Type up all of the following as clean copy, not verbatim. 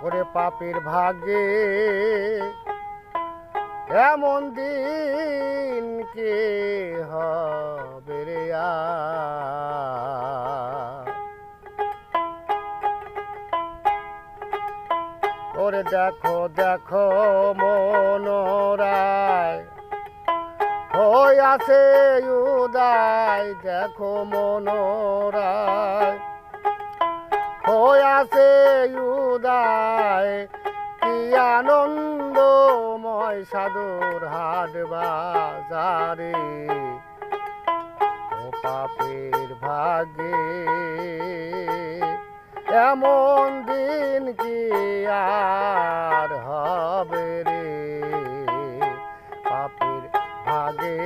ওরে পাপীর ভাগ্যে এমন দিন কে হবে রে ওরে দেখো দেখো মনোরায় হই আছে উদয় দেখো মনোরায় হই আছে উদয় কি আনন্দময় সাধুর হাট বাজারে ও পাপের ভাগ্যে এমন দিন কি আর হবে রে পাপের ভাগে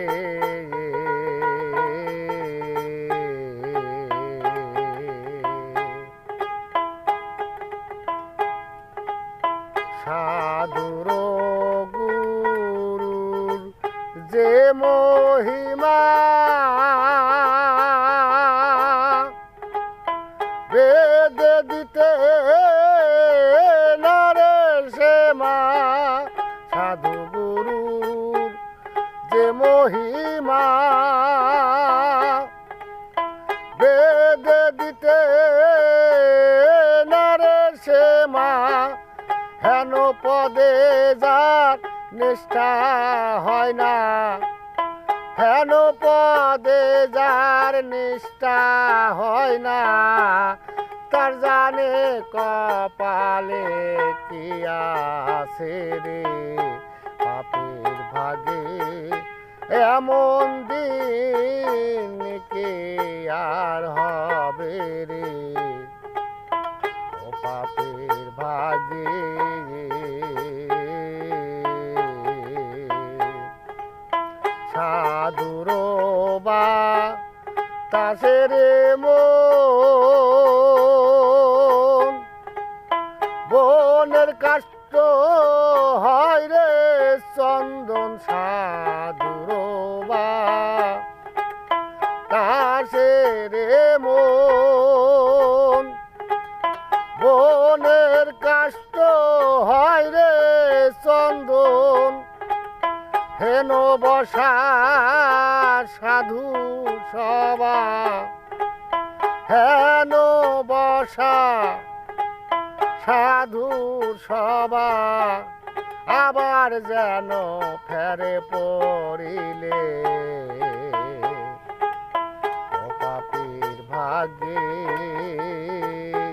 সাধুর গুরুর যে মহিমা বেদে দিতে নারে সে মা সাধু গুরুর যে মহিমা বেদে দিতে নারে সে মা হেন পদে যার নিষ্ঠা হয় না হেন পদে যার নিষ্ঠা হয় না তার জানে কপালে কি আছে রে পাপের ভাগে এমন দিন কে আর হবে রে ও পাপের ভাগে সাধুর বা তাসের মন বনের কাষ্ট হয় রে চন্দন সাধুর বা তাসের মন বনের কাষ্ট হয় রে চন্দন হেন বসা সাধু সভা হেন বসা সাধু সভা আবার যেন ফেরে পড়িলে ও পাপীর ভাগ্যে